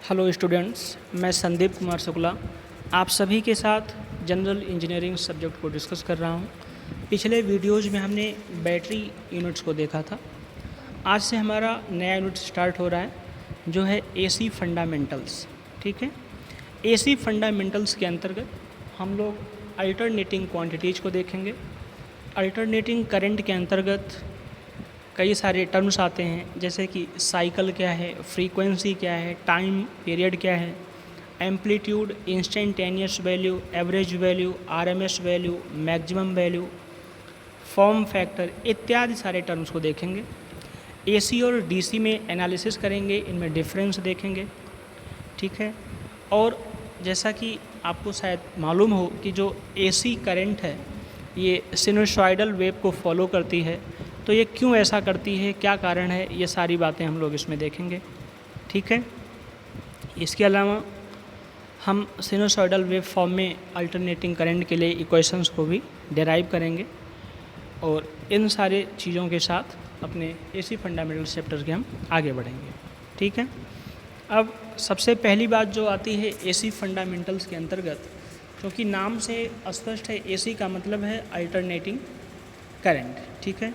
Hello students, मैं संदीप कुमार शुक्ला आप सभी के साथ जनरल इंजीनियरिंग सब्जेक्ट को डिस्कस कर रहा हूं। पिछले वीडियोज़ में हमने बैटरी यूनिट्स को देखा था। आज से हमारा नया यूनिट स्टार्ट हो रहा है जो है एसी फंडामेंटल्स। ठीक है, एसी फंडामेंटल्स के अंतर्गत हम लोग अल्टरनेटिंग क्वांटिटीज़ को देखेंगे। अल्टरनेटिंग करंट के अंतर्गत कई सारे टर्म्स आते हैं, जैसे कि साइकिल क्या है, फ्रीक्वेंसी क्या है, टाइम पीरियड क्या है, amplitude, instantaneous value, average value, RMS value, maximum value, form factor इत्यादि सारे टर्म्स को देखेंगे। एसी और डीसी में एनालिसिस करेंगे, इनमें डिफरेंस देखेंगे। ठीक है, और जैसा कि आपको शायद मालूम हो कि जो एसी करंट है ये सिनुसॉइडल वेव को फॉलो करती है, तो ये क्यों ऐसा करती है, क्या कारण है, ये सारी बातें हम लोग इसमें देखेंगे। ठीक है, इसके अलावा हम सिनुसॉइडल वेव फॉर्म में अल्टरनेटिंग करंट के लिए इक्वेशंस को भी डेराइव करेंगे और इन सारे चीज़ों के साथ अपने एसी फंडामेंटल चैप्टर के हम आगे बढ़ेंगे। ठीक है, अब सबसे पहली बात जो आती है एसी फंडामेंटल्स के अंतर्गत, क्योंकि नाम से स्पष्ट है एसी का मतलब है अल्टरनेटिंग करंट। ठीक है,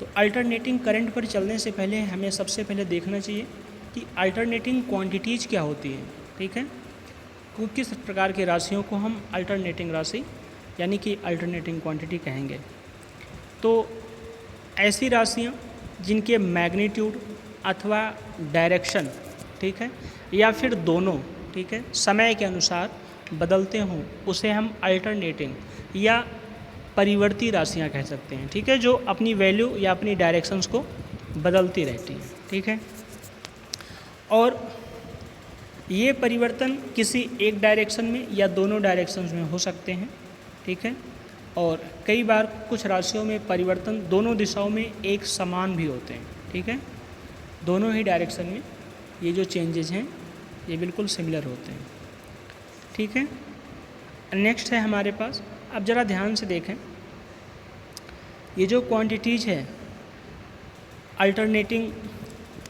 तो अल्टरनेटिंग करंट पर चलने से पहले हमें सबसे पहले देखना चाहिए कि अल्टरनेटिंग क्वांटिटीज़ क्या होती हैं। ठीक है, किस प्रकार की राशियों को हम अल्टरनेटिंग राशि यानी कि अल्टरनेटिंग क्वांटिटी कहेंगे। तो ऐसी राशियाँ जिनके मैग्नीट्यूड अथवा डायरेक्शन, ठीक है, या फिर दोनों, ठीक है, समय के अनुसार बदलते हों, उसे हम अल्टरनेटिंग या परिवर्ती राशियाँ कह सकते हैं। ठीक है, जो अपनी वैल्यू या अपनी डायरेक्शंस को बदलती रहती हैं। ठीक है, और ये परिवर्तन किसी एक डायरेक्शन में या दोनों डायरेक्शंस में हो सकते हैं। ठीक है, और कई बार कुछ राशियों में परिवर्तन दोनों दिशाओं में एक समान भी होते हैं। ठीक है, दोनों ही डायरेक्शन में ये जो चेंजेस हैं ये बिल्कुल सिमिलर होते हैं। ठीक है, नेक्स्ट है हमारे पास, अब ज़रा ध्यान से देखें, ये जो क्वांटिटीज़ है अल्टरनेटिंग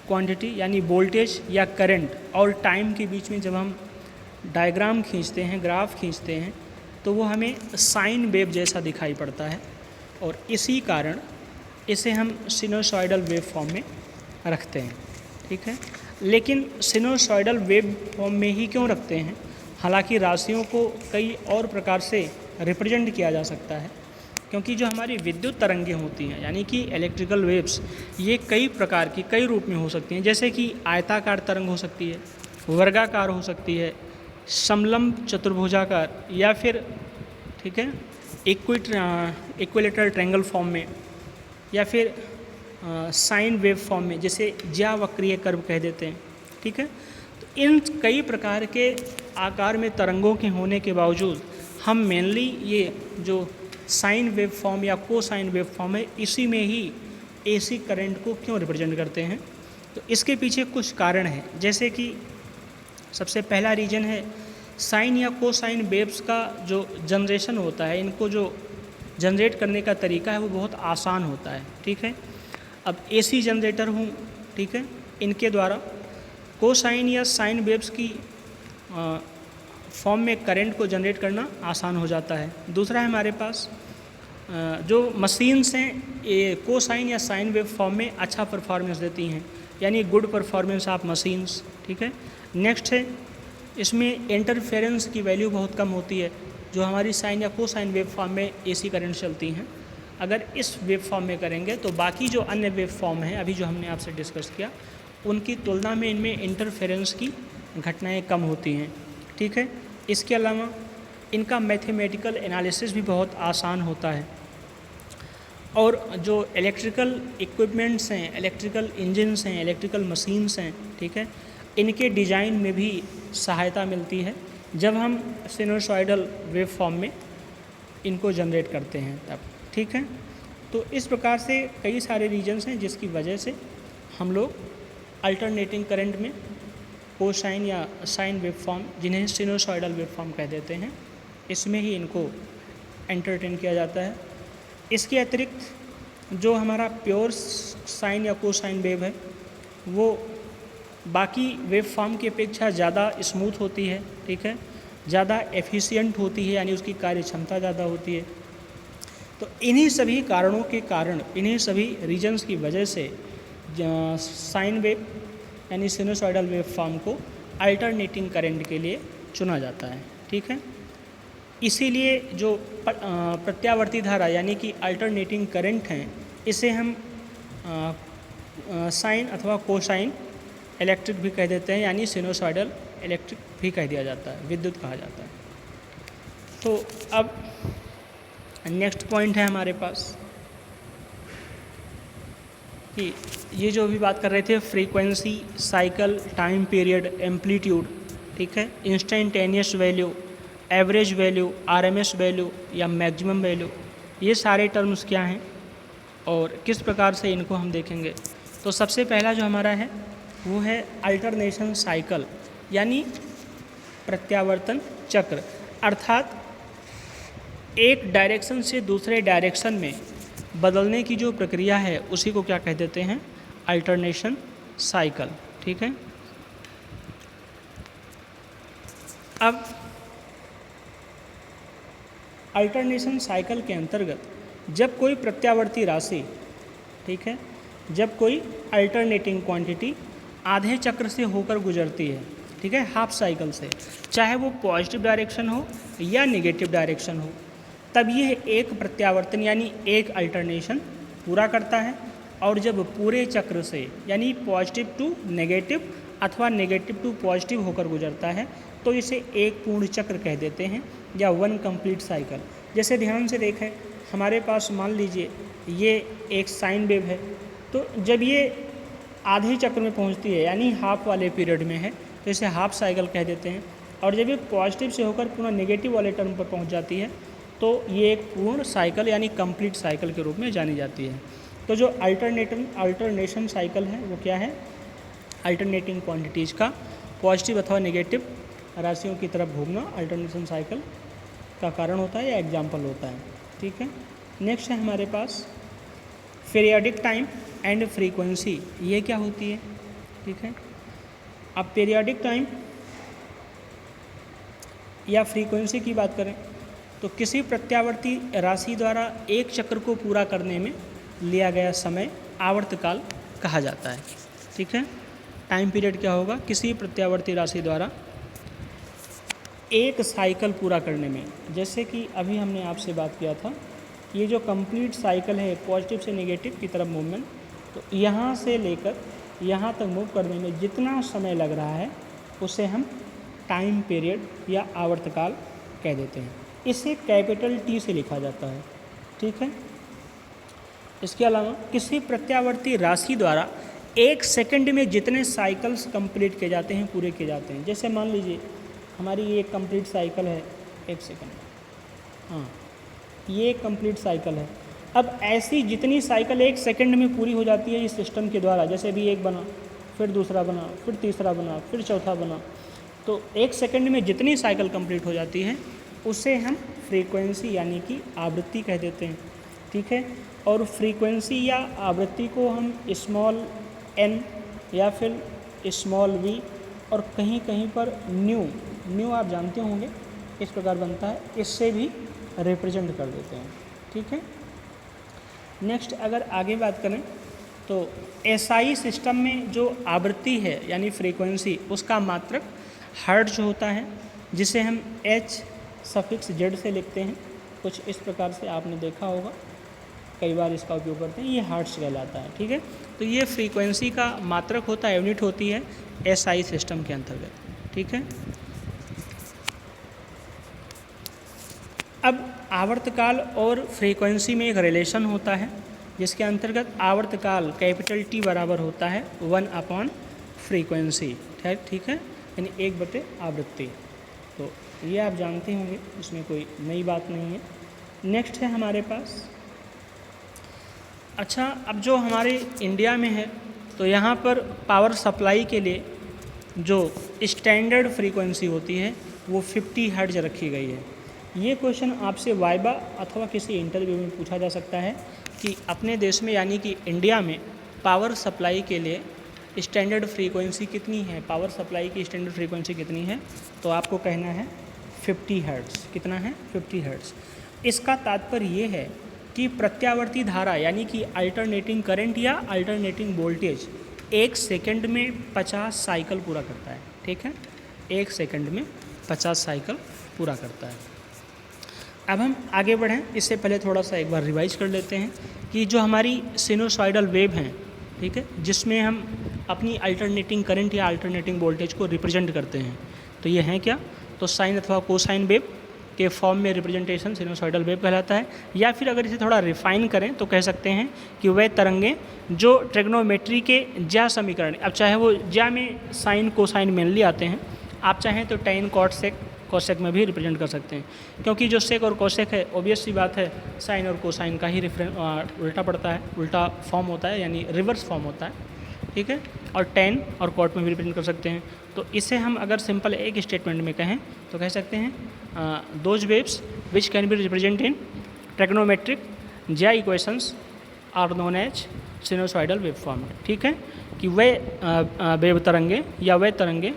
क्वांटिटी यानी वोल्टेज या करंट और टाइम के बीच में जब हम डायग्राम खींचते हैं, ग्राफ खींचते हैं, तो वो हमें साइन वेव जैसा दिखाई पड़ता है और इसी कारण इसे हम सिनुसॉइडल वेव फॉर्म में रखते हैं। ठीक है, लेकिन सिनुसॉइडल वेव फॉर्म में ही क्यों रखते हैं? हालांकि राशियों को कई और प्रकार से रिप्रेजेंट किया जा सकता है, क्योंकि जो हमारी विद्युत तरंगें होती हैं यानी कि इलेक्ट्रिकल वेव्स, ये कई प्रकार की, कई रूप में हो सकती हैं। जैसे कि आयताकार तरंग हो सकती है, वर्गाकार हो सकती है, समलंब चतुर्भुजाकार, या फिर ठीक है इक्विलेटरल ट्रायंगल फॉर्म में, या फिर साइन वेव फॉर्म में, जैसे ज्यावक्रीय कर्व कह देते हैं। ठीक है, तो इन कई प्रकार के आकार में तरंगों के होने के बावजूद हम मेनली ये जो साइन वेव फॉर्म या कोसाइन वेव फॉर्म है, इसी में ही एसी करंट को क्यों रिप्रेजेंट करते हैं। तो इसके पीछे कुछ कारण हैं, जैसे कि सबसे पहला रीजन है साइन या कोसाइन वेव्स का जो जनरेशन होता है, इनको जो जनरेट करने का तरीका है वो बहुत आसान होता है। ठीक है, अब एसी जनरेटर हूँ, ठीक है, इनके द्वारा कोसाइन या साइन वेव्स की फॉर्म में करंट को जनरेट करना आसान हो जाता है। दूसरा है हमारे पास जो मशीन्स हैं, ये कोसाइन या साइन वेव फॉर्म में अच्छा परफॉर्मेंस देती हैं, यानी गुड परफॉर्मेंस ऑफ मशीन्स। ठीक है, नेक्स्ट है इसमें इंटरफेरेंस की वैल्यू बहुत कम होती है, जो हमारी साइन या कोसाइन वेव फॉर्म में एसी करंट चलती हैं। अगर इस वेव फॉर्म में करेंगे तो बाकी जो अन्य वेव फॉर्म हैं अभी जो हमने आपसे डिस्कस किया, उनकी तुलना में इनमें इंटरफेरेंस की घटनाएँ कम होती हैं। ठीक है, इसके अलावा इनका मैथमेटिकल एनालिसिस भी बहुत आसान होता है, और जो इलेक्ट्रिकल इक्विपमेंट्स हैं, इलेक्ट्रिकल इंजन्स हैं, इलेक्ट्रिकल मशीन्स हैं, ठीक है, इनके डिज़ाइन में भी सहायता मिलती है जब हम सिनुसॉइडल वेव फॉर्म में इनको जनरेट करते हैं तब। ठीक है, तो इस प्रकार से कई सारे रीजन्स हैं जिसकी वजह से हम लोग अल्टरनेटिंग करंट में कोसाइन या साइन वेव फॉर्म, जिन्हें सिनुसॉइडल वेव फॉर्म कह देते हैं, इसमें ही इनको एंटरटेन किया जाता है। इसके अतिरिक्त जो हमारा प्योर साइन या कोसाइन वेव है वो बाकी वेव फॉर्म की अपेक्षा ज़्यादा स्मूथ होती है, ठीक है, ज़्यादा एफिशिएंट होती है, यानी उसकी कार्य क्षमता ज़्यादा होती है। तो इन्हीं सभी कारणों के कारण, इन्हीं सभी रीजन्स की वजह से साइन वेव यानी सिनुसॉइडल वेव फॉर्म को अल्टरनेटिंग करंट के लिए चुना जाता है, ठीक है। इसीलिए जो प्रत्यावर्ती धारा यानी कि अल्टरनेटिंग करंट हैं, इसे हम साइन अथवा कोसाइन इलेक्ट्रिक भी कह देते हैं, यानी सिनुसॉइडल इलेक्ट्रिक भी कह दिया जाता है, विद्युत कहा जाता है। तो अब नेक्स्ट पॉइंट है हमारे पास कि ये जो अभी बात कर रहे थे frequency, cycle, time period, amplitude, ठीक है, instantaneous value, average value, RMS value या मैक्सिमम वैल्यू, ये सारे टर्म्स क्या हैं और किस प्रकार से इनको हम देखेंगे। तो सबसे पहला जो हमारा है वो है अल्टरनेशन साइकिल, यानी प्रत्यावर्तन चक्र, अर्थात एक डायरेक्शन से दूसरे डायरेक्शन में बदलने की जो प्रक्रिया है उसी को क्या कह देते हैं, अल्टरनेशन साइकिल, ठीक है। अब अल्टरनेशन साइकिल के अंतर्गत जब कोई प्रत्यावर्ती राशि, ठीक है, जब कोई अल्टरनेटिंग क्वांटिटी आधे चक्र से होकर गुजरती है, ठीक है, हाफ साइकिल से, चाहे वो पॉजिटिव डायरेक्शन हो या नेगेटिव डायरेक्शन हो, तब यह एक प्रत्यावर्तन यानी एक अल्टरनेशन पूरा करता है। और जब पूरे चक्र से यानी पॉजिटिव टू नेगेटिव अथवा नेगेटिव टू पॉजिटिव होकर गुजरता है तो इसे एक पूर्ण चक्र कह देते हैं या वन कंप्लीट साइकिल। जैसे ध्यान से देखें, हमारे पास मान लीजिए ये एक साइन वेव है, तो जब ये आधे चक्र में पहुंचती है यानी हाफ वाले पीरियड में है तो इसे हाफ साइकिल कह देते हैं। और जब ये पॉजिटिव से होकर पुनः नेगेटिव वाले टर्म पर पहुंच जाती है तो ये एक पूर्ण साइकिल यानी कंप्लीट साइकिल के रूप में जानी जाती है। तो जो अल्टरनेशन साइकिल है वो क्या है, अल्टरनेटिंग क्वांटिटीज़ का पॉजिटिव अथवा नेगेटिव राशियों की तरफ घूमना अल्टरनेशन साइकिल का कारण होता है या एग्जाम्पल होता है, ठीक है। नेक्स्ट है हमारे पास पीरियोडिक टाइम एंड फ्रीक्वेंसी, ये क्या होती है, ठीक है। अब पीरियोडिक टाइम या फ्रीक्वेंसी की बात करें तो किसी प्रत्यावर्ती राशि द्वारा एक चक्र को पूरा करने में लिया गया समय आवर्तकाल कहा जाता है, ठीक है। टाइम पीरियड क्या होगा, किसी प्रत्यावर्ती राशि द्वारा एक साइकिल पूरा करने में, जैसे कि अभी हमने आपसे बात किया था, ये जो कंप्लीट साइकिल है पॉजिटिव से नेगेटिव की तरफ मूवमेंट, तो यहाँ से लेकर यहाँ तक मूव करने में जितना समय लग रहा है उसे हम टाइम पीरियड या आवर्तकाल कह देते हैं। इसे कैपिटल टी से लिखा जाता है, ठीक है। इसके अलावा किसी प्रत्यावर्ती राशि द्वारा एक सेकंड में जितने साइकिल्स कंप्लीट किए जाते हैं, पूरे किए जाते हैं, जैसे मान लीजिए हमारी ये एक कंप्लीट साइकिल है, एक सेकंड, हाँ ये एक कंप्लीट साइकिल है। अब ऐसी जितनी साइकिल एक सेकंड में पूरी हो जाती है इस सिस्टम के द्वारा, जैसे अभी एक बना, फिर दूसरा बना, फिर तीसरा बना, फिर चौथा बना, तो एक सेकंड में जितनी साइकिल कंप्लीट हो जाती है उसे हम फ्रीक्वेंसी यानी कि आवृत्ति कह देते हैं, ठीक है। और फ्रीक्वेंसी या आवृत्ति को हम स्मॉल एन या फिर स्मॉल वी और कहीं कहीं पर न्यू आप जानते होंगे इस प्रकार बनता है, इससे भी रिप्रेजेंट कर देते हैं, ठीक है। नेक्स्ट अगर आगे बात करें तो एसआई सिस्टम में जो आवृत्ति है यानी फ्रीक्वेंसी, उसका मात्रक हर्ट्ज होता है, जिसे हम एच सफिक्स जेड से लिखते हैं। कुछ इस प्रकार से आपने देखा होगा, कई बार इसका उपयोग करते हैं, ये हर्ट्ज कहलाता है, ठीक है। तो ये फ्रीक्वेंसी का मात्रक होता है, यूनिट होती है एसआई सिस्टम के अंतर्गत, ठीक है। अब आवर्तकाल और फ्रीक्वेंसी में एक रिलेशन होता है जिसके अंतर्गत आवर्तकाल कैपिटल टी बराबर होता है 1/, फ्रीक्वेंसी, ठीक है, यानी 1/, आवृत्ति। तो ये आप जानते होंगे, इसमें कोई नई बात नहीं है। नेक्स्ट है हमारे पास, अच्छा अब जो हमारे इंडिया में है तो यहाँ पर पावर सप्लाई के लिए जो स्टैंडर्ड फ्रीक्वेंसी होती है वो 50 हर्ट्ज रखी गई है। ये क्वेश्चन आपसे वाइबा अथवा किसी इंटरव्यू में पूछा जा सकता है कि अपने देश में यानी कि इंडिया में पावर सप्लाई के लिए स्टैंडर्ड फ्रीक्वेंसी कितनी है, पावर सप्लाई की स्टैंडर्ड फ्रीक्वेंसी कितनी है, तो आपको कहना है 50 हर्ट्ज़। कितना है? 50 हर्ट्ज़। इसका तात्पर्य ये है कि प्रत्यावर्ती धारा यानी कि अल्टरनेटिंग करंट या अल्टरनेटिंग वोल्टेज 1 सेकंड में 50 साइकिल पूरा करता है। ठीक है, 1 सेकंड में 50 साइकिल पूरा करता है। अब हम आगे बढ़ें, इससे पहले थोड़ा सा एक बार रिवाइज कर लेते हैं कि जो हमारी सिनुसॉइडल वेव हैं, ठीक है, जिसमें हम अपनी अल्टरनेटिंग करंट या अल्टरनेटिंग वोल्टेज को रिप्रेजेंट करते हैं, तो ये हैं क्या? तो साइन अथवा कोसाइन वेव के फॉर्म में रिप्रेजेंटेशन सिनुसॉइडल वेव कहलाता है। या फिर अगर इसे थोड़ा रिफाइन करें तो कह सकते हैं कि वह तरंगें जो ट्रिग्नोमेट्री के ज्या समीकरण, अब चाहे वो ज्या में साइन कोसाइन मेनली आते हैं, आप चाहें तो टेन कॉट सेक कोसेक में भी रिप्रेजेंट कर सकते हैं, क्योंकि जो सेक और कोसेक है ऑब्वियस सी बात है साइन और कोसाइन का ही उल्टा पड़ता है, उल्टा फॉर्म होता है, यानी रिवर्स फॉर्म होता है। ठीक है, और टेन और कॉट में भी रिप्रेजेंट कर सकते हैं। तो इसे हम अगर सिंपल एक स्टेटमेंट में कहें तो कह सकते हैं those waves which can be represent in trigonometric ज्या equations are known as sinusoidal wave form. ठीक है, कि वह वेव तरंगे या वह तरंगे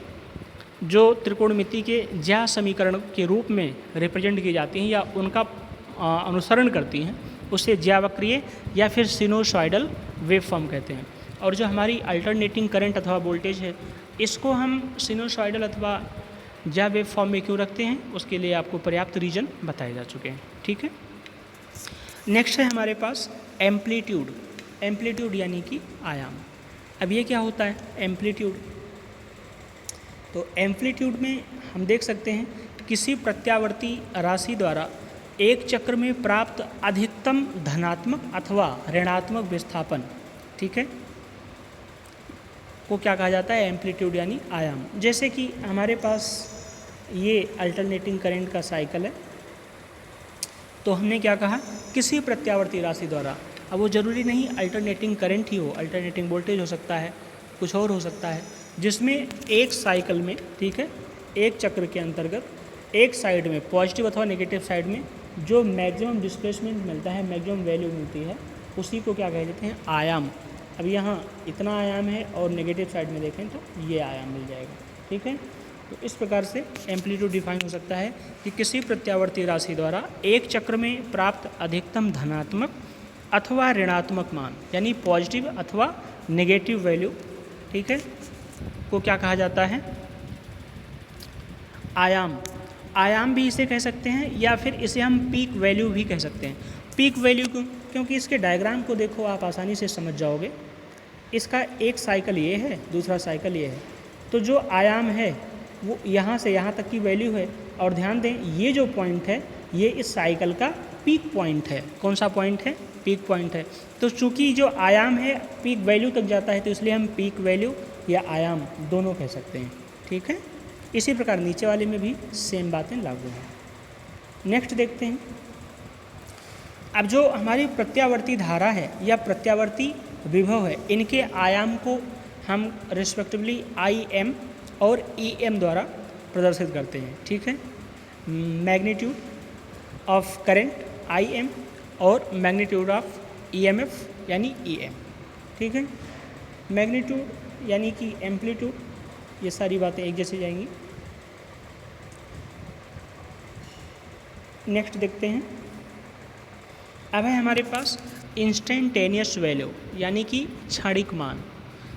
जो त्रिकोणमिति के ज्या समीकरण के रूप में रिप्रेजेंट की जाती हैं या उनका अनुसरण करती हैं, उसे ज्यावक्रीय या फिर सिनुसॉइडल वेव फॉर्म कहते हैं। और जो हमारी अल्टरनेटिंग करंट अथवा वोल्टेज है, इसको हम सिनुसॉइडल अथवा ज्या वेव फॉर्म में क्यों रखते हैं, उसके लिए आपको पर्याप्त रीजन बताए जा चुके हैं। ठीक है, नेक्स्ट है हमारे पास एम्पलीट्यूड। एम्पलीट्यूड यानी कि आयाम। अब ये क्या होता है एम्पलीट्यूड? तो एम्पलीट्यूड में हम देख सकते हैं किसी प्रत्यावर्ती राशि द्वारा एक चक्र में प्राप्त अधिकतम धनात्मक अथवा ऋणात्मक विस्थापन, ठीक है, को क्या कहा जाता है? एम्पलीट्यूड यानी आयाम। जैसे कि हमारे पास ये अल्टरनेटिंग करंट का साइकिल है, तो हमने क्या कहा? किसी प्रत्यावर्ती राशि द्वारा। अब वो ज़रूरी नहीं अल्टरनेटिंग करंट ही हो, अल्टरनेटिंग वोल्टेज हो सकता है, कुछ और हो सकता है, जिसमें एक साइकिल में, ठीक है, एक चक्र के अंतर्गत एक साइड में पॉजिटिव अथवा नेगेटिव साइड में जो मैक्सिमम डिस्प्लेसमेंट मिलता है, मैक्सिमम वैल्यू मिलती है, उसी को क्या कह देते हैं? आयाम। अब यहाँ इतना आयाम है और नेगेटिव साइड में देखें तो ये आयाम मिल जाएगा। ठीक है, तो इस प्रकार से एम्पलीट्यूड डिफाइन हो सकता है कि किसी प्रत्यावर्ती राशि द्वारा एक चक्र में प्राप्त अधिकतम धनात्मक अथवा ऋणात्मक मान, यानी पॉजिटिव अथवा नेगेटिव वैल्यू, ठीक है, को क्या कहा जाता है? आयाम। आयाम भी इसे कह सकते हैं या फिर इसे हम पीक वैल्यू भी कह सकते हैं। पीक वैल्यू क्यों? क्योंकि इसके डायग्राम को देखो आप आसानी से समझ जाओगे। इसका एक साइकिल ये है, दूसरा साइकिल ये है, तो जो आयाम है वो यहाँ से यहाँ तक की वैल्यू है। और ध्यान दें ये जो पॉइंट है ये इस साइकिल का पीक पॉइंट है। कौन सा पॉइंट है? पीक पॉइंट है। तो चूँकि जो आयाम है पीक वैल्यू तक जाता है, तो इसलिए हम पीक वैल्यू या आयाम दोनों कह सकते हैं। ठीक है, इसी प्रकार नीचे वाले में भी सेम बातें लागू हैं। नेक्स्ट देखते हैं। अब जो हमारी प्रत्यावर्ती धारा है या प्रत्यावर्ती विभव है, इनके आयाम को हम रिस्पेक्टिवली आई एम और ई एम द्वारा प्रदर्शित करते हैं। ठीक है, magnitude of current I M और magnitude of E M F यानी ई एम। ठीक है, मैग्नीट्यूड यानी कि एम्पलीट्यूड, ये सारी बातें एक जैसी जाएंगी। नेक्स्ट देखते हैं। अब है हमारे पास इंस्टेंटेनियस वैल्यू यानी कि क्षणिक मान।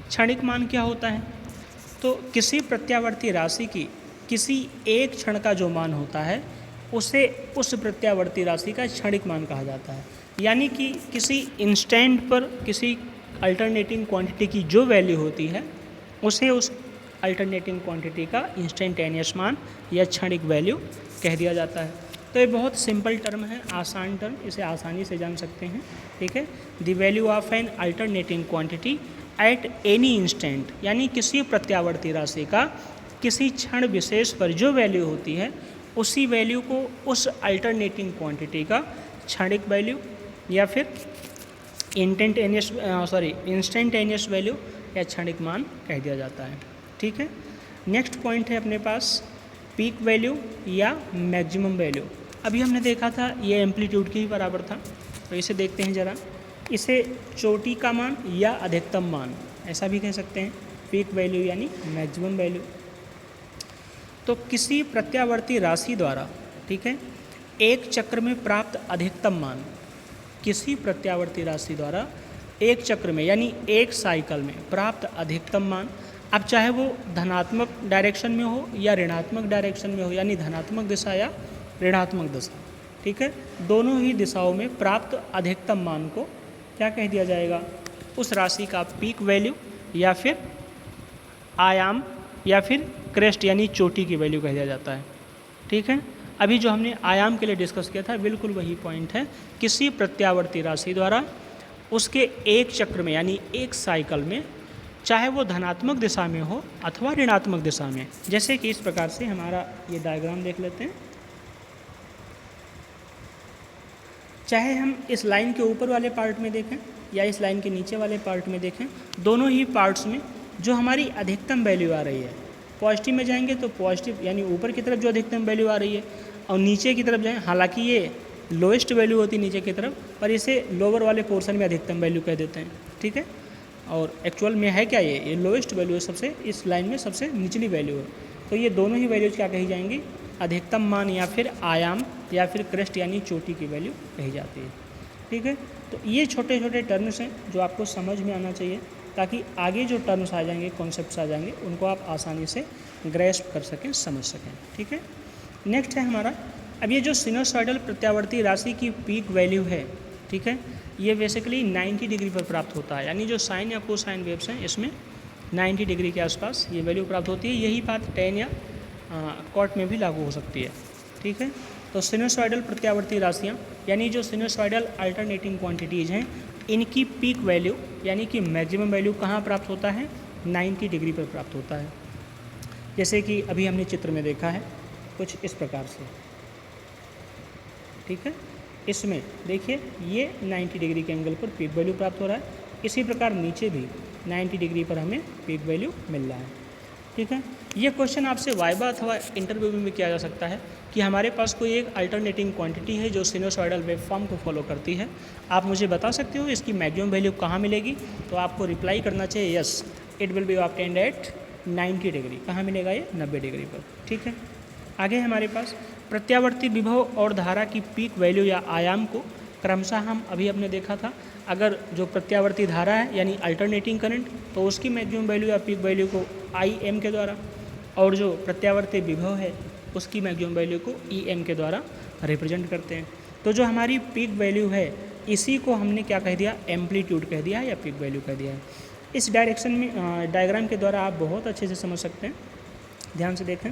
क्षणिक मान क्या होता है? तो किसी प्रत्यावर्ती राशि की किसी एक क्षण का जो मान होता है उसे उस प्रत्यावर्ती राशि का क्षणिक मान कहा जाता है। यानी कि किसी इंस्टेंट पर किसी अल्टरनेटिंग क्वांटिटी की जो वैल्यू होती है उसे उस अल्टरनेटिंग क्वांटिटी का इंस्टेंटेनियस मान या क्षणिक वैल्यू कह दिया जाता है। तो ये बहुत सिंपल टर्म है, आसान टर्म, इसे आसानी से जान सकते हैं। ठीक है, the value of N alternating quantity at any instant, यानी किसी प्रत्यावर्ती राशि का किसी क्षण विशेष पर जो वैल्यू होती है उसी वैल्यू को उस अल्टरनेटिंग क्वांटिटी का क्षणिक वैल्यू या फिर इंस्टेंटेनियस वैल्यू या क्षणिक मान कह दिया जाता है। ठीक है, नेक्स्ट पॉइंट है अपने पास पीक वैल्यू या मैक्सिमम वैल्यू। अभी हमने देखा था ये एम्पलीट्यूड के ही बराबर था, तो इसे देखते हैं ज़रा। इसे चोटी का मान या अधिकतम मान ऐसा भी कह सकते हैं। पीक वैल्यू यानी मैक्सिमम वैल्यू। तो किसी प्रत्यावर्ती राशि द्वारा, ठीक है, एक चक्र में प्राप्त अधिकतम मान, किसी प्रत्यावर्ती राशि द्वारा एक चक्र में यानी एक साइकिल में प्राप्त अधिकतम मान, अब चाहे वो धनात्मक डायरेक्शन में हो या ऋणात्मक डायरेक्शन में हो, यानी धनात्मक दिशा या ऋणात्मक दिशा, ठीक है, दोनों ही दिशाओं में प्राप्त अधिकतम मान को क्या कह दिया जाएगा, उस राशि का पीक वैल्यू या फिर आयाम या फिर क्रेस्ट यानी चोटी की वैल्यू कह दिया जाता है। ठीक है, अभी जो हमने आयाम के लिए डिस्कस किया था बिल्कुल वही पॉइंट है। किसी प्रत्यावर्ती राशि द्वारा उसके एक चक्र में यानी एक साइकिल में, चाहे वो धनात्मक दिशा में हो अथवा ऋणात्मक दिशा में, जैसे कि इस प्रकार से हमारा ये डायग्राम देख लेते हैं। चाहे हम इस लाइन के ऊपर वाले पार्ट में देखें या इस लाइन के नीचे वाले पार्ट में देखें, दोनों ही पार्ट्स में जो हमारी अधिकतम वैल्यू आ रही है, पॉजिटिव में जाएंगे तो पॉजिटिव यानी ऊपर की तरफ जो अधिकतम वैल्यू आ रही है, और नीचे की तरफ जाएं, हालांकि ये लोएस्ट वैल्यू होती है नीचे की तरफ, पर इसे लोअर वाले पोर्शन में अधिकतम वैल्यू कह देते हैं। ठीक है, और एक्चुअल में है क्या, ये लोएस्ट वैल्यू है, सबसे इस लाइन में सबसे निचली वैल्यू है। तो ये दोनों ही वैल्यूज क्या कही जाएंगी, अधिकतम मान या फिर आयाम या फिर क्रेस्ट यानी चोटी की वैल्यू कही जाती है। ठीक है, तो ये छोटे छोटे टर्म्स हैं जो आपको समझ में आना चाहिए, ताकि आगे जो टर्म्स आ जाएंगे, कॉन्सेप्ट्स आ जाएंगे, उनको आप आसानी से ग्रेस्प कर सकें, समझ सकें। ठीक है, नेक्स्ट है हमारा, अब ये जो सिनुसॉइडल प्रत्यावर्ती राशि की पीक वैल्यू है, ठीक है, ये बेसिकली 90 डिग्री पर प्राप्त होता है, यानी जो साइन या कोसाइन वेव्स हैं इसमें 90 डिग्री के आसपास ये वैल्यू प्राप्त होती है। यही बात टेन या कॉट में भी लागू हो सकती है। ठीक है, तो सिनुसॉइडल प्रत्यावर्ती राशियाँ यानी जो सिनुसॉइडल अल्टरनेटिंग क्वांटिटीज़ हैं, इनकी पीक वैल्यू यानी कि मैक्सिमम वैल्यू कहाँ प्राप्त होता है, 90 डिग्री पर प्राप्त होता है। जैसे कि अभी हमने चित्र में देखा है कुछ इस प्रकार से। ठीक है, इसमें देखिए ये 90 डिग्री के एंगल पर पीक वैल्यू प्राप्त हो रहा है, इसी प्रकार नीचे भी 90 डिग्री पर हमें पीक वैल्यू मिल रहा है। ठीक है, ये क्वेश्चन आपसे वाइवा अथवा इंटरव्यू में किया जा सकता है कि हमारे पास कोई एक अल्टरनेटिंग क्वांटिटी है जो सिनुसॉइडल वेवफॉर्म को फॉलो करती है, आप मुझे बता सकते हो इसकी मैक्सिमम वैल्यू कहाँ मिलेगी। तो आपको रिप्लाई करना चाहिए yes, it will be obtained at 90 degree. कहाँ मिलेगा ये, 90 डिग्री पर। ठीक है, आगे हमारे पास प्रत्यावर्ती विभव और धारा की पीक वैल्यू या आयाम को क्रमशः हम अभी हमने देखा था, अगर जो प्रत्यावर्ती धारा है यानी अल्टरनेटिंग करंट, तो उसकी मैक्सिमम वैल्यू या पीक वैल्यू को IM के द्वारा, और जो प्रत्यावर्ती विभव है उसकी मैक्सिमम वैल्यू को EM के द्वारा रिप्रेजेंट करते हैं। तो जो हमारी पीक वैल्यू है इसी को हमने क्या कह दिया, एम्पलीट्यूड कह दिया या पीक वैल्यू कह दिया है। इस डायरेक्शन में डायग्राम के द्वारा आप बहुत अच्छे से समझ सकते हैं। ध्यान से देखें,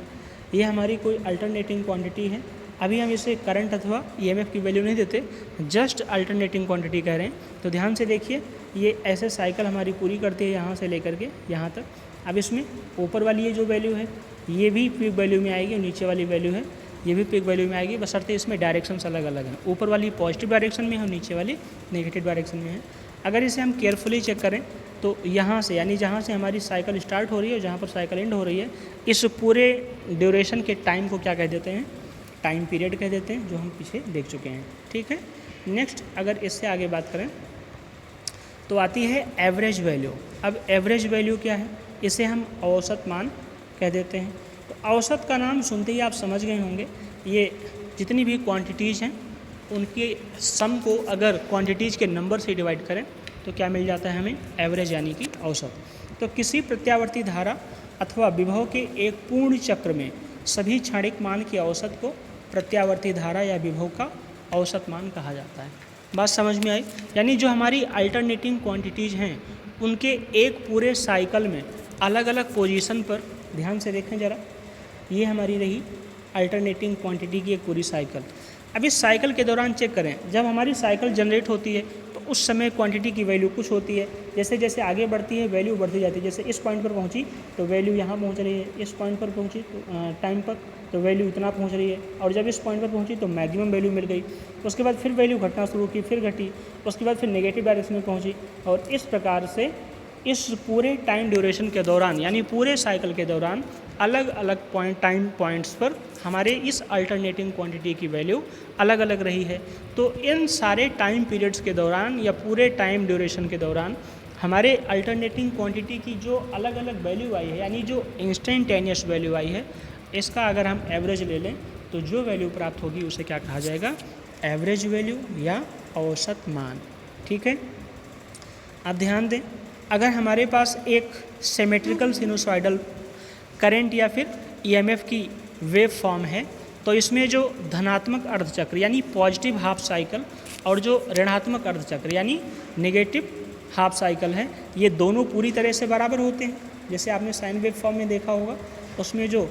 ये हमारी कोई अल्टरनेटिंग क्वांटिटी है, अभी हम इसे करंट अथवा EMF की वैल्यू नहीं देते, जस्ट अल्टरनेटिंग क्वांटिटी कह रहे हैं। तो ध्यान से देखिए, ये ऐसे साइकिल हमारी पूरी करती है यहाँ से लेकर के यहाँ तक। अब इसमें ऊपर वाली ये जो वैल्यू है ये भी पीक वैल्यू में आएगी, और नीचे वाली वैल्यू है ये भी पीक वैल्यू में आएगी, बशर्ते इसमें डायरेक्शंस अलग अलग हैं। ऊपर वाली पॉजिटिव डायरेक्शन में है और नीचे वाली नेगेटिव डायरेक्शन में है। अगर इसे हम केयरफुली चेक करें तो यहाँ से यानी जहाँ से हमारी साइकिल स्टार्ट हो रही है और जहाँ पर साइकिल एंड हो रही है, इस पूरे ड्यूरेशन के टाइम को क्या कह देते हैं, टाइम पीरियड कह देते हैं, जो हम पीछे देख चुके हैं। ठीक है, नेक्स्ट अगर इससे आगे बात करें तो आती है एवरेज वैल्यू। अब एवरेज वैल्यू क्या है, इसे हम औसत मान कह देते हैं। तो औसत का नाम सुनते ही आप समझ गए होंगे, ये जितनी भी क्वांटिटीज़ हैं उनके सम को अगर क्वांटिटीज़ के नंबर से डिवाइड करें तो क्या मिल जाता है हमें, एवरेज यानी कि औसत। तो किसी प्रत्यावर्ती धारा अथवा विभव के एक पूर्ण चक्र में सभी क्षणिक मान की औसत को प्रत्यावर्ती धारा या विभव का औसत मान कहा जाता है। बात समझ में आई, यानी जो हमारी अल्टरनेटिंग क्वांटिटीज़ हैं उनके एक पूरे साइकिल में अलग अलग पोजीशन पर, ध्यान से देखें ज़रा, ये हमारी रही अल्टरनेटिंग क्वांटिटी की एक पूरी साइकिल। अब इस साइकिल के दौरान चेक करें, जब हमारी साइकिल जनरेट होती है तो उस समय क्वांटिटी की वैल्यू कुछ होती है, जैसे जैसे आगे बढ़ती है वैल्यू बढ़ती जाती है। जैसे इस पॉइंट पर पहुंची तो वैल्यू यहाँ पहुंच रही है, इस पॉइंट पर पहुंची टाइम पर तो वैल्यू इतना पहुंच रही है, और जब इस पॉइंट पर पहुंची तो मैक्सिमम वैल्यू मिल गई। उसके बाद फिर वैल्यू घटना शुरू की, फिर घटी, उसके बाद फिर नेगेटिव डायरेक्शन में पहुँची, और इस प्रकार से इस पूरे टाइम ड्यूरेशन के दौरान यानी पूरे साइकिल के दौरान अलग अलग टाइम पॉइंट्स पर हमारे इस अल्टरनेटिंग क्वांटिटी की वैल्यू अलग अलग रही है। तो इन सारे टाइम पीरियड्स के दौरान या पूरे टाइम ड्यूरेशन के दौरान हमारे अल्टरनेटिंग क्वांटिटी की जो अलग अलग वैल्यू आई है, यानी जो इंस्टेंटेनियस वैल्यू आई है, इसका अगर हम एवरेज ले लें तो जो वैल्यू प्राप्त होगी उसे क्या कहा जाएगा, एवरेज वैल्यू या औसत मान। ठीक है, आप ध्यान दें, अगर हमारे पास एक सिमेट्रिकल सिनुसॉइडल करंट या फिर ईएमएफ की वेव फॉर्म है, तो इसमें जो धनात्मक अर्धचक्र यानी पॉजिटिव हाफ साइकिल और जो ऋणात्मक अर्धचक्र यानी नेगेटिव हाफ साइकिल है, ये दोनों पूरी तरह से बराबर होते हैं। जैसे आपने साइन वेव फॉर्म में देखा होगा, उसमें जो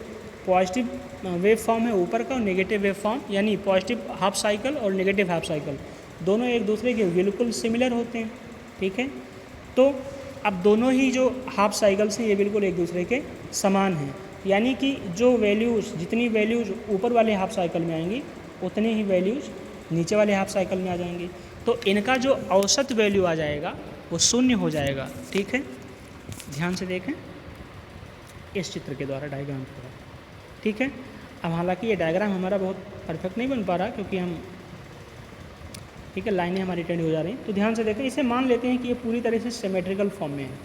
पॉजिटिव वेव फॉर्म है ऊपर का और नेगेटिव वेव फॉर्म यानी पॉजिटिव हाफ साइकिल और नेगेटिव हाफ साइकिल दोनों एक दूसरे के बिल्कुल सिमिलर होते हैं। ठीक है, तो अब दोनों ही जो हाफ साइकिल्स हैं ये बिल्कुल एक दूसरे के समान हैं, यानी कि जो वैल्यूज़, जितनी वैल्यूज़ ऊपर वाले हाफ साइकिल में आएंगी उतनी ही वैल्यूज़ नीचे वाले हाफ साइकिल में आ जाएंगी। तो इनका जो औसत वैल्यू आ जाएगा वो शून्य हो जाएगा। ठीक है, ध्यान से देखें इस चित्र के द्वारा, डायग्राम के द्वारा। ठीक है, अब हालांकि ये डायग्राम हमारा बहुत परफेक्ट नहीं बन पा रहा क्योंकि हम, ठीक है, लाइनें हमारी टेढ़ी हो जा रही हैं। तो ध्यान से देखें, इसे मान लेते हैं कि ये पूरी तरह से सिमेट्रिकल फॉर्म में है,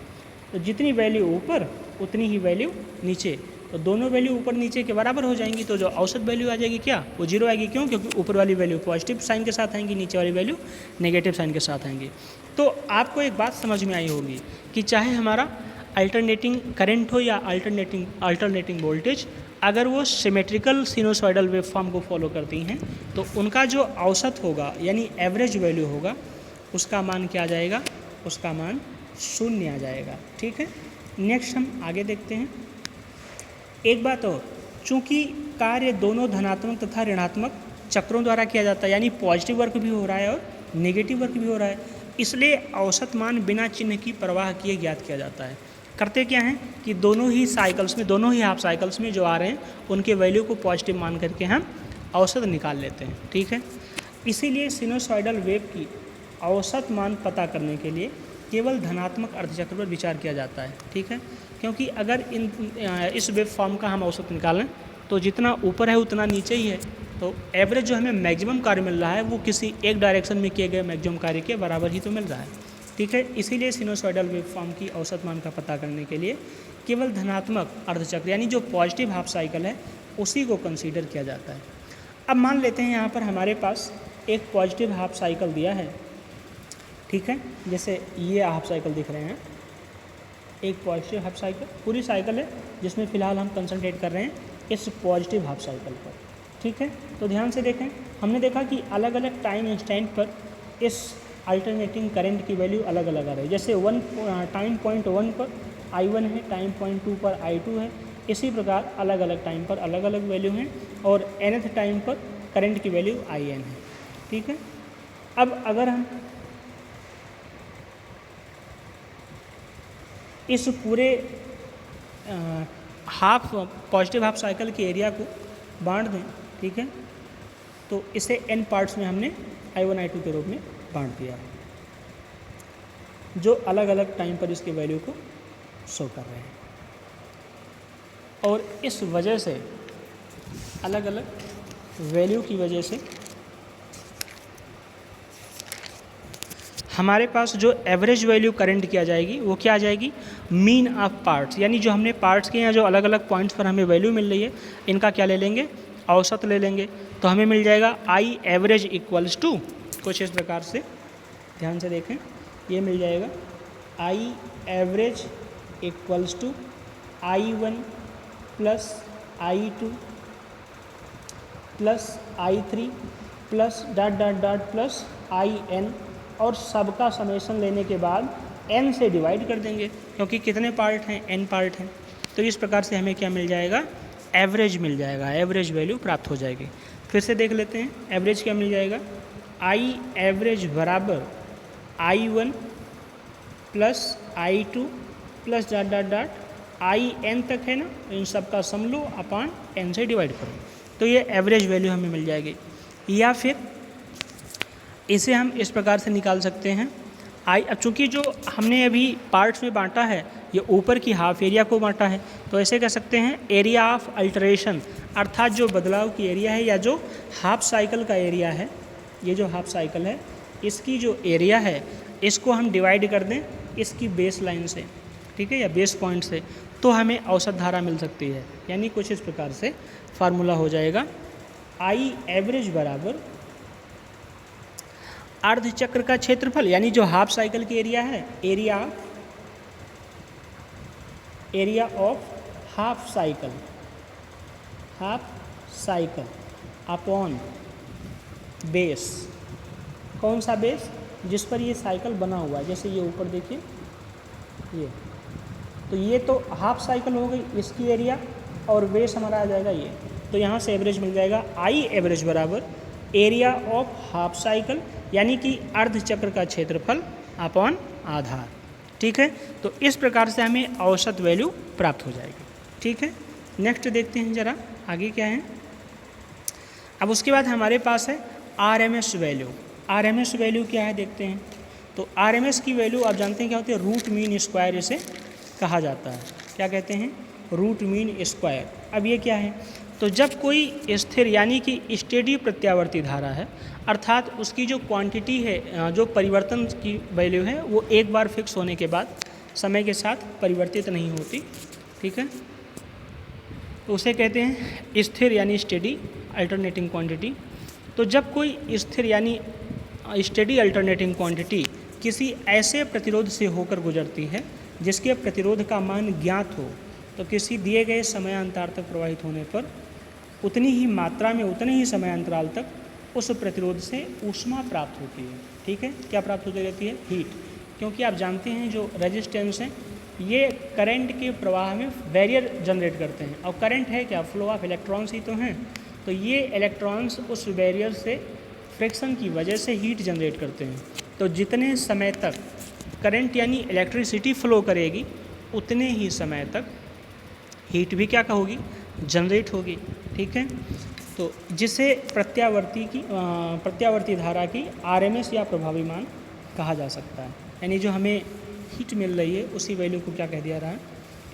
तो जितनी वैल्यू ऊपर उतनी ही वैल्यू नीचे, तो दोनों वैल्यू ऊपर नीचे के बराबर हो जाएंगी। तो जो औसत वैल्यू आ जाएगी क्या, वो जीरो आएगी। क्यों? क्योंकि ऊपर वाली वैल्यू पॉजिटिव साइन के साथ आएंगी, नीचे वाली वैल्यू नेगेटिव साइन के साथ आएंगी। तो आपको एक बात समझ में आई होगी कि चाहे हमारा अल्टरनेटिंग करंट हो या अल्टरनेटिंग वोल्टेज, अगर वो सिमेट्रिकल सिनुसॉइडल वेव फॉर्म को फॉलो करती हैं तो उनका जो औसत होगा यानी एवरेज वैल्यू होगा, उसका मान क्या आ जाएगा, उसका मान शून्य आ जाएगा। ठीक है, नेक्स्ट हम आगे देखते हैं। एक बात और, चूँकि कार्य दोनों धनात्मक तथा ऋणात्मक चक्रों द्वारा किया जाता है, यानी पॉजिटिव वर्क भी हो रहा है और नेगेटिव वर्क भी हो रहा है, इसलिए औसत मान बिना चिन्ह की परवाह किए ज्ञात किया जाता है। करते क्या हैं कि दोनों ही साइकिल्स में, दोनों ही हाफ साइकिल्स में जो आ रहे हैं उनके वैल्यू को पॉजिटिव मान करके हम औसत निकाल लेते हैं। ठीक है, इसीलिए सिनुसॉइडल वेव की औसत मान पता करने के लिए केवल धनात्मक अर्धचक्र पर विचार किया जाता है। ठीक है, क्योंकि अगर इस वेव फॉर्म का हम औसत निकालें तो जितना ऊपर है उतना नीचे ही है, तो एवरेज जो हमें मैक्सिमम कार्य मिल रहा है वो किसी एक डायरेक्शन में किए गए मैक्सिमम कार्य के बराबर ही तो मिल रहा है। ठीक है, इसीलिए सिनुसॉइडल वेव फॉर्म की औसत मान का पता करने के लिए केवल धनात्मक अर्धचक्र यानी जो पॉजिटिव हाफ साइकिल है उसी को कंसीडर किया जाता है। अब मान लेते हैं यहाँ पर हमारे पास एक पॉजिटिव हाफ साइकिल दिया है। ठीक है, जैसे ये हाफ साइकिल दिख रहे हैं, एक पॉजिटिव हाफ साइकिल पूरी साइकिल है जिसमें फ़िलहाल हम कंसंट्रेट कर रहे हैं इस पॉजिटिव हाफ साइकिल पर। ठीक है, तो ध्यान से देखें, हमने देखा कि अलग अलग टाइम इंस्टेंट पर इस अल्टरनेटिंग करंट की वैल्यू अलग अलग आ रही है। जैसे टाइम पॉइंट 1 पर I1 है, टाइम पॉइंट 2 पर I2 है, इसी प्रकार अलग अलग टाइम पर अलग अलग वैल्यू हैं और nth टाइम पर करंट की वैल्यू IN है। ठीक है, अब अगर हम इस पूरे पॉजिटिव हाफ साइकिल के एरिया को बांट दें, ठीक है, तो इसे n पार्ट्स में हमने I1 I2 के रूप में बांट दिया, जो अलग अलग टाइम पर इसके वैल्यू को शो कर रहे हैं। और इस वजह से अलग अलग वैल्यू की वजह से हमारे पास जो एवरेज वैल्यू करंट की आ जाएगी वो क्या आ जाएगी, मीन ऑफ पार्ट्स, यानी जो हमने पार्ट्स के यहाँ जो अलग अलग पॉइंट्स पर हमें वैल्यू मिल रही है इनका क्या ले लेंगे, औसत ले लेंगे। तो हमें मिल जाएगा आई एवरेज इक्वल्स टू, कुछ इस प्रकार से, ध्यान से देखें, ये मिल जाएगा I average equals to I1 plus I2 plus I3 plus dot dot dot plus IN, और सबका समेशन लेने के बाद n से डिवाइड कर देंगे क्योंकि कितने पार्ट हैं, n पार्ट हैं। तो इस प्रकार से हमें क्या मिल जाएगा, एवरेज मिल जाएगा, एवरेज वैल्यू प्राप्त हो जाएगी। फिर से देख लेते हैं, एवरेज क्या मिल जाएगा, आई एवरेज बराबर I1 plus I2 plus dot dot dot IN तक है ना, इन सब का सम लो अपॉन n से डिवाइड करो, तो ये एवरेज वैल्यू हमें मिल जाएगी। या फिर इसे हम इस प्रकार से निकाल सकते हैं, अब चूँकि जो हमने अभी पार्ट्स में बांटा है ये ऊपर की हाफ एरिया को बांटा है, तो ऐसे कह सकते हैं एरिया ऑफ अल्टरेशन, अर्थात जो बदलाव की एरिया है या जो हाफ साइकिल का एरिया है, ये जो हाफ साइकिल है इसकी जो एरिया है इसको हम डिवाइड कर दें इसकी बेस लाइन से, ठीक है, या बेस पॉइंट से, तो हमें औसत धारा मिल सकती है। यानी कुछ इस प्रकार से फार्मूला हो जाएगा, आई एवरेज बराबर अर्ध चक्र का क्षेत्रफल, यानी जो हाफ साइकिल की एरिया है, area of half cycle upon base. कौन सा बेस? जिस पर ये साइकिल बना हुआ है, जैसे ये ऊपर देखिए ये, तो ये तो हाफ साइकिल हो गई इसकी एरिया, और बेस हमारा आ जाएगा ये। तो यहाँ से एवरेज मिल जाएगा, आई एवरेज बराबर एरिया ऑफ हाफ साइकिल, यानी कि अर्ध चक्र का क्षेत्रफल अपॉन आधार। ठीक है, तो इस प्रकार से हमें औसत वैल्यू प्राप्त हो जाएगी। ठीक है, नेक्स्ट देखते हैं जरा आगे क्या है। अब उसके बाद हमारे पास है आरएमएस वैल्यू। आरएमएस वैल्यू क्या है देखते हैं। तो आरएमएस की वैल्यू आप जानते हैं क्या होती है, रूट मीन स्क्वायर इसे कहा जाता है। क्या कहते हैं? Root mean square. अब ये क्या है? तो जब कोई स्थिर यानी कि स्टेडी प्रत्यावर्ती धारा है, अर्थात उसकी जो क्वांटिटी है, जो परिवर्तन की वैल्यू है, वो एक बार फिक्स होने के बाद समय के साथ परिवर्तित नहीं होती। ठीक है, तो उसे कहते हैं स्थिर यानी स्टेडी अल्टरनेटिंग क्वांटिटी। तो जब कोई स्थिर यानी स्टेडी अल्टरनेटिंग क्वांटिटी किसी ऐसे प्रतिरोध से होकर गुजरती है जिसके प्रतिरोध का मान ज्ञात हो, तो किसी दिए गए समयांतराल तक प्रवाहित होने पर उतनी ही मात्रा में उतने ही समयांतराल तक उस प्रतिरोध से ऊष्मा प्राप्त होती है। ठीक है, क्या प्राप्त होती रहती है? हीट। क्योंकि आप जानते हैं जो रेजिस्टेंस है ये करंट के प्रवाह में बैरियर जनरेट करते हैं, और करंट है क्या? फ्लो ऑफ इलेक्ट्रॉन्स ही तो हैं। तो ये इलेक्ट्रॉन्स उस बैरियर से फ्रिक्शन की वजह से हीट जनरेट करते हैं। तो जितने समय तक करंट यानी इलेक्ट्रिसिटी फ्लो करेगी, उतने ही समय तक हीट भी क्या होगी? जनरेट होगी। ठीक है, तो जिसे प्रत्यावर्ती धारा की आरएमएस या प्रभावी मान कहा जा सकता है। यानी जो हमें हीट मिल रही है उसी वैल्यू को क्या कह दिया रहा है?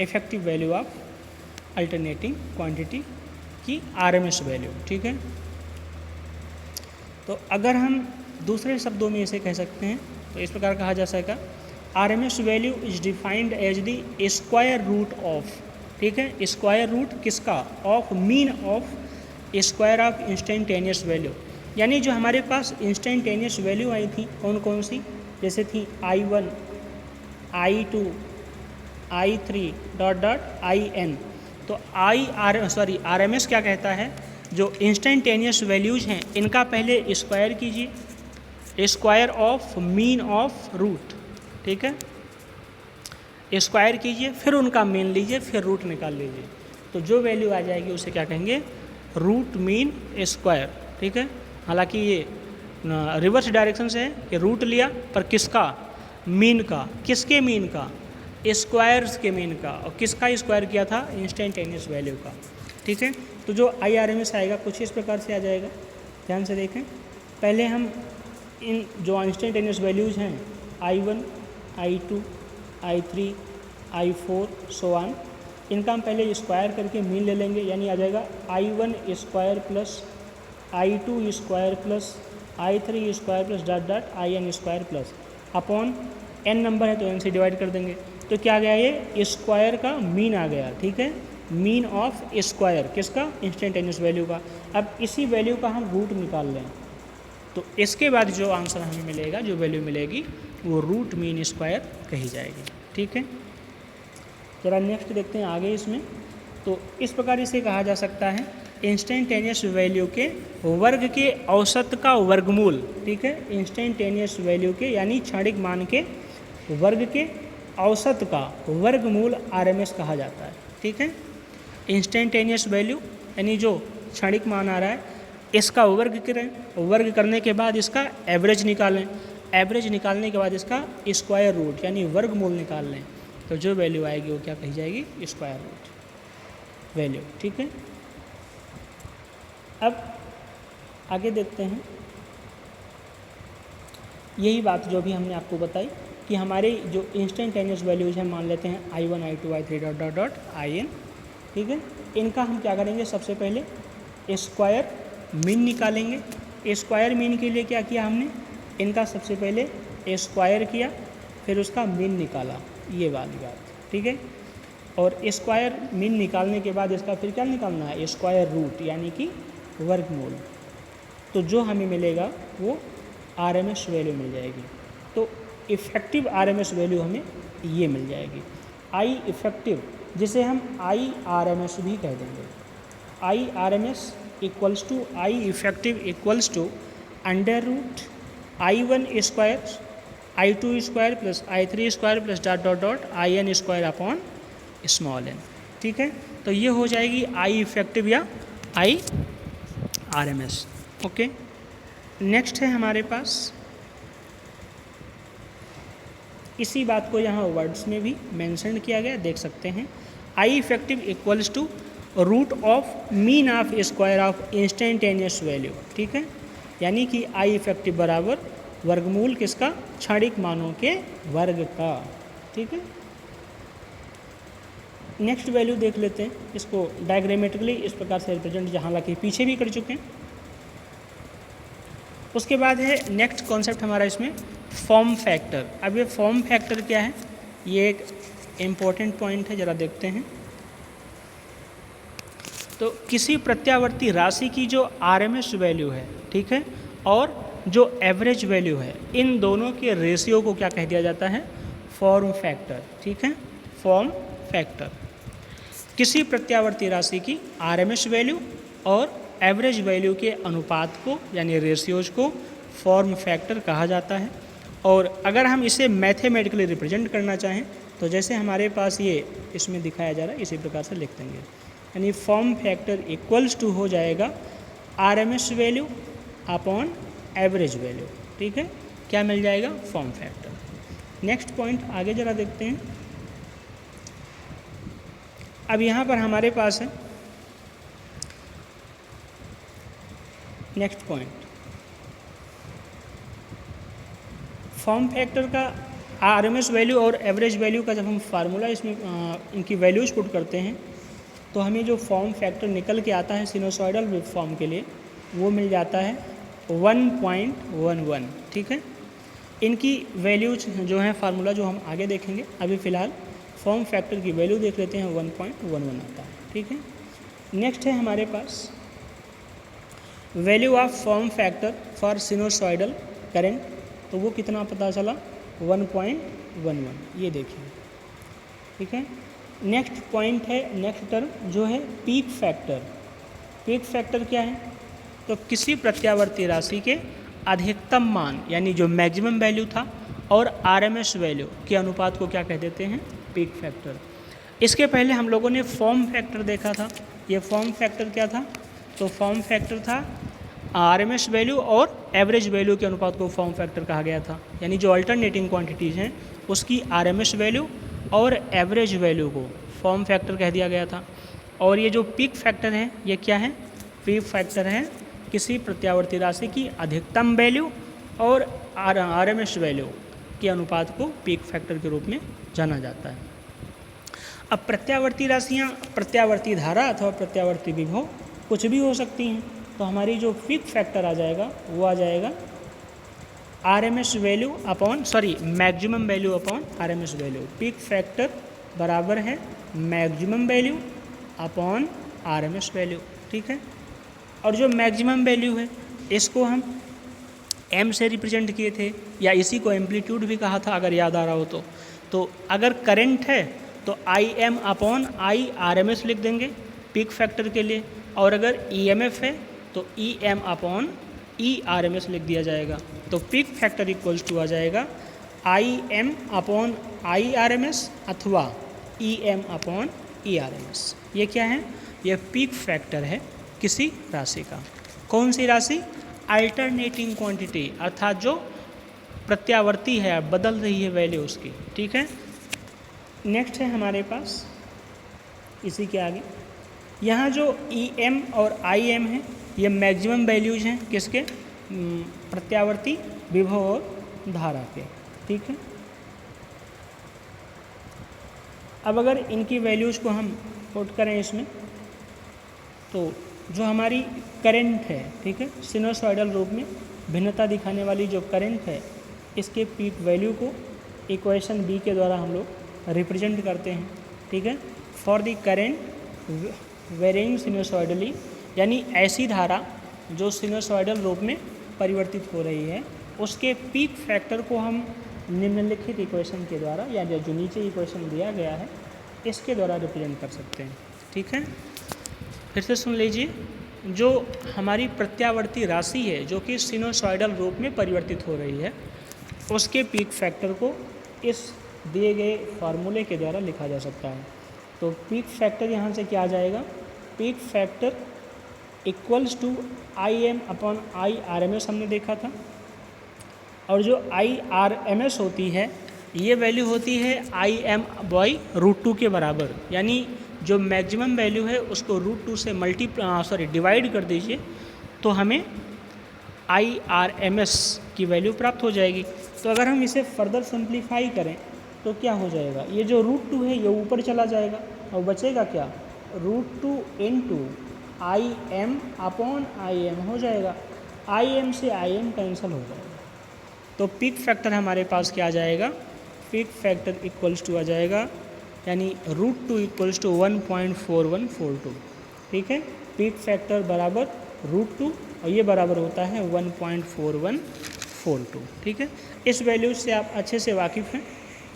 Effective value of alternating quantity की आरएमएस वैल्यू। ठीक है, तो अगर हम दूसरे शब्दों में इसे कह सकते हैं तो इस प्रकार कहा जा सकेगा, RMS value is defined as the square root of, ठीक है, स्क्वायर रूट किसका? Of mean of square of instantaneous value. यानी जो हमारे पास इंस्टेंटेनियस वैल्यू आई थी कौन कौन सी? जैसे थी I1, I2, I3 dot dot IN। तो आरएमएस क्या कहता है? जो इंस्टेंटेनियस वैल्यूज हैं इनका पहले स्क्वायर कीजिए, square of mean of root. ठीक है, स्क्वायर कीजिए, फिर उनका मीन लीजिए, फिर रूट निकाल लीजिए, तो जो वैल्यू आ जाएगी उसे क्या कहेंगे? Root mean square. ठीक है, हालांकि ये रिवर्स डायरेक्शन से है कि रूट लिया पर किसका? मीन का। किसके मीन का? स्क्वायर्स के मीन का। और किसका स्क्वायर किया था? इंस्टेंटेनियस वैल्यू का। ठीक है, तो जो IRMS आएगा कुछ इस प्रकार से आ जाएगा। ध्यान से देखें, पहले हम इन जो इंस्टेंटेनियस वैल्यूज़ हैं I1, I2, I3, I4 so on, इनका हम पहले स्क्वायर करके मीन ले लेंगे। यानी आ जाएगा I1 square plus I2 square plus I3 square plus dot dot IN square plus upon n number है तो n से डिवाइड कर देंगे। तो क्या आ गया? ये स्क्वायर का मीन आ गया। ठीक है, मीन ऑफ स्क्वायर किसका? इंस्टेंटेनियस वैल्यू का। अब इसी वैल्यू का हम रूट निकाल लें तो इसके बाद जो आंसर हमें मिलेगा, जो वैल्यू मिलेगी, वो रूट मीन स्क्वायर कही जाएगी। ठीक है, जरा नेक्स्ट देखते हैं आगे इसमें। तो इस प्रकार इसे कहा जा सकता है इंस्टेंटेनियस वैल्यू के वर्ग के औसत का वर्गमूल। ठीक है, इंस्टेंटेनियस वैल्यू के यानी क्षणिक मान के वर्ग के औसत का वर्गमूल आरएमएस कहा जाता है। ठीक है, इंस्टेंटेनियस वैल्यू यानी जो क्षणिक मान आ रहा है इसका वर्ग करें, वर्ग करने के बाद इसका एवरेज निकालें, एवरेज निकालने के बाद इसका स्क्वायर रूट यानी वर्गमूल निकाल लें, तो जो वैल्यू आएगी वो क्या कही जाएगी? Square root value. ठीक है, अब आगे देखते हैं। यही बात जो भी हमने आपको बताई कि हमारे जो इंस्टेंटेनियस वैल्यूज हैं, मान लेते हैं I1, I2, I3 dot dot dot IN। ठीक है, इनका हम क्या करेंगे? सबसे पहले स्क्वायर मीन निकालेंगे। स्क्वायर मीन के लिए क्या किया हमने? इनका सबसे पहले स्क्वायर किया, फिर उसका मीन निकाला, ये वाली बात, ठीक है। और स्क्वायर मीन निकालने के बाद इसका फिर क्या निकालना है, स्क्वायर रूट यानी कि वर्गमूल। तो जो हमें मिलेगा वो आरएमएस वैल्यू मिल जाएगी। तो इफ़ेक्टिव आरएमएस वैल्यू हमें ये मिल जाएगी, आई इफ़ेक्टिव, जिसे हम आई आरएमएस भी कह देंगे। I RMS equals to I effective equals to under root I1 square I2 square plus I3 square plus dot dot dot IN square upon small n, ठीक है। तो ये हो जाएगी आई इफ़ेक्टिव या आई आरएमएस। ओके, नेक्स्ट है हमारे पास, इसी बात को यहाँ वर्ड्स में भी मेंशन किया गया, देख सकते हैं। I effective equals to root of mean of square of instantaneous value, ठीक है। यानी कि आई इफ़ेक्टिव बराबर वर्गमूल किसका, क्षणिक मानों के वर्ग का, ठीक है। नेक्स्ट वैल्यू देख लेते हैं, इसको डायग्रामेटिकली इस प्रकार से रिप्रेजेंट, जहाँ हालांकि पीछे भी कर चुके हैं। उसके बाद है नेक्स्ट कॉन्सेप्ट हमारा इसमें फॉर्म फैक्टर। अब ये फॉर्म फैक्टर क्या है, ये एक इम्पॉर्टेंट पॉइंट है, ज़रा देखते हैं। तो किसी प्रत्यावर्ती राशि की जो आरएमएस वैल्यू है, ठीक है, और जो एवरेज वैल्यू है, इन दोनों के रेशियो को क्या कह दिया जाता है, फॉर्म फैक्टर, ठीक है, फॉर्म फैक्टर। किसी प्रत्यावर्ती राशि की आरएमएस वैल्यू और एवरेज वैल्यू के अनुपात को यानी रेशियोज को फॉर्म फैक्टर कहा जाता है। और अगर हम इसे मैथमेटिकली रिप्रेजेंट करना चाहें तो जैसे हमारे पास ये इसमें दिखाया जा रहा है, इसी प्रकार से लिख देंगे। यानी फॉर्म फैक्टर इक्वल्स टू हो जाएगा RMS value upon average value, ठीक है। क्या मिल जाएगा, फॉर्म फैक्टर। नेक्स्ट पॉइंट आगे ज़रा देखते हैं। अब यहाँ पर हमारे पास है नेक्स्ट पॉइंट, फॉर्म फैक्टर का आरएमएस वैल्यू और एवरेज वैल्यू का जब हम फार्मूला इसमें इनकी वैल्यूज पुट करते हैं तो हमें जो फॉर्म फैक्टर निकल के आता है सिनोसॉइडल वेव फॉर्म के लिए, वो मिल जाता है 1.11, ठीक है। इनकी वैल्यूज जो हैं फार्मूला जो हम आगे देखेंगे, अभी फ़िलहाल फॉर्म फैक्टर की वैल्यू देख लेते हैं, 1.11 आता है, ठीक है। नेक्स्ट है हमारे पास value of form factor for sinusoidal current, तो वो कितना पता चला, 1.11, ये देखिए, ठीक है। नेक्स्ट पॉइंट है, नेक्स्ट टर्म जो है पीक फैक्टर। पीक फैक्टर क्या है, तो किसी प्रत्यावर्ती राशि के अधिकतम मान यानी जो मैक्सिमम वैल्यू था और आरएमएस वैल्यू के अनुपात को क्या कह देते हैं, पीक फैक्टर। इसके पहले हम लोगों ने फॉर्म फैक्टर देखा था। ये फॉर्म फैक्टर क्या था, तो फॉर्म फैक्टर था आरएमएस वैल्यू और एवरेज वैल्यू के अनुपात को फॉर्म फैक्टर कहा गया था। यानी जो अल्टरनेटिंग क्वांटिटीज़ हैं उसकी आरएमएस वैल्यू और एवरेज वैल्यू को फॉर्म फैक्टर कह दिया गया था। और ये जो पीक फैक्टर है, ये क्या है, पीक फैक्टर है किसी प्रत्यावर्ती राशि की अधिकतम वैल्यू और आरएमएस वैल्यू के अनुपात को पीक फैक्टर के रूप में जाना जाता है। अब प्रत्यावर्ती राशियाँ, प्रत्यावर्ती धारा अथवा प्रत्यावर्ती विभव कुछ भी हो सकती हैं, तो हमारी जो पीक फैक्टर आ जाएगा वो आ जाएगा RMS value upon maximum value upon RMS value. Peak factor बराबर है maximum value upon RMS value, ठीक है। और जो मैक्सिमम वैल्यू है इसको हम एम से रिप्रेजेंट किए थे, या इसी को एम्पलीट्यूड भी कहा था अगर याद आ रहा हो तो अगर करंट है तो I am upon I RMS लिख देंगे पीक फैक्टर के लिए, और अगर ईएमएफ है तो ई एम अपॉन ई आरएमएस लिख दिया जाएगा। तो पीक फैक्टर इक्वल्स टू आ जाएगा I am upon I RMS अथवा ई एम अपॉन ई आरएमएस। ये क्या है, ये पीक फैक्टर है किसी राशि का। कौन सी राशि, अल्टरनेटिंग क्वांटिटी, अर्थात जो प्रत्यावर्ती है, बदल रही है वैल्यू उसकी, ठीक है। नेक्स्ट है हमारे पास इसी के आगे, यहाँ जो ई एम और आई एम है ये मैक्सिमम वैल्यूज हैं किसके, प्रत्यावर्ती विभव और धारा के, ठीक है। अब अगर इनकी वैल्यूज़ को हम पुट करें इसमें, तो जो हमारी करंट है, ठीक है, सिनोसॉइडल रूप में भिन्नता दिखाने वाली जो करंट है इसके पीक वैल्यू को इक्वेशन बी के द्वारा हम लोग रिप्रेजेंट करते हैं, ठीक है। फॉर द करेंट वेरिंग सिनुसॉइडली, यानी ऐसी धारा जो सिनुसॉइडल रूप में परिवर्तित हो रही है, उसके पीक फैक्टर को हम निम्नलिखित इक्वेशन के द्वारा, या जो नीचे इक्वेशन दिया गया है इसके द्वारा रिप्रेजेंट कर सकते हैं, ठीक है। फिर से सुन लीजिए, जो हमारी प्रत्यावर्ती राशि है जो कि सिनुसॉइडल रूप में परिवर्तित हो रही है, उसके पीक फैक्टर को इस दिए गए फार्मूले के द्वारा लिखा जा सकता है। तो पीक फैक्टर यहाँ से क्या आ जाएगा, peak factor equals to IM upon IRMS हमने देखा था, और जो IRMS होती है ये वैल्यू होती है IM/√2 के बराबर, यानी जो मैक्सिमम वैल्यू है उसको √2 से डिवाइड कर दीजिए तो हमें IRMS की वैल्यू प्राप्त हो जाएगी। तो अगर हम इसे फर्दर सिंप्लीफाई करें तो क्या हो जाएगा, ये जो √2 है ये ऊपर चला जाएगा और बचेगा क्या, √2 इंटू IM/IM हो जाएगा, IM से IM कैंसिल हो जाएगा। तो पीक फैक्टर हमारे पास क्या आ जाएगा, पीक फैक्टर इक्वल्स टू आ जाएगा, यानी √2 इक्वल्स टू 1.4142, ठीक है। पीक फैक्टर बराबर √2 और ये बराबर होता है 1.4142, ठीक है। इस वैल्यू से आप अच्छे से वाकिफ़ हैं,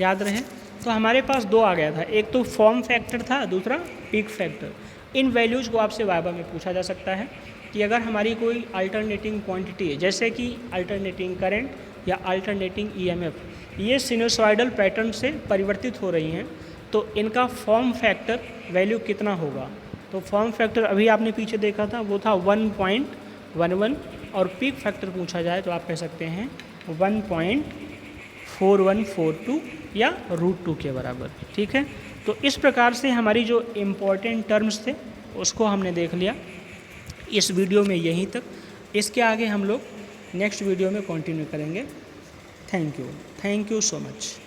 याद रहे। तो हमारे पास दो आ गया था, एक तो फॉर्म फैक्टर था, दूसरा पीक फैक्टर। इन वैल्यूज़ को आपसे वाइवा में पूछा जा सकता है कि अगर हमारी कोई अल्टरनेटिंग क्वांटिटी है, जैसे कि अल्टरनेटिंग करंट या अल्टरनेटिंग EMF, ये सिनुसॉइडल पैटर्न से परिवर्तित हो रही हैं, तो इनका फॉर्म फैक्टर वैल्यू कितना होगा। तो फॉर्म फैक्टर अभी आपने पीछे देखा था वो था 1.11, और पीक फैक्टर पूछा जाए तो आप कह सकते हैं 1.4142 या √2 के बराबर, ठीक है। तो इस प्रकार से हमारी जो इम्पोर्टेंट टर्म्स थे उसको हमने देख लिया इस वीडियो में यहीं तक। इसके आगे हम लोग नेक्स्ट वीडियो में कंटिन्यू करेंगे। Thank you so much.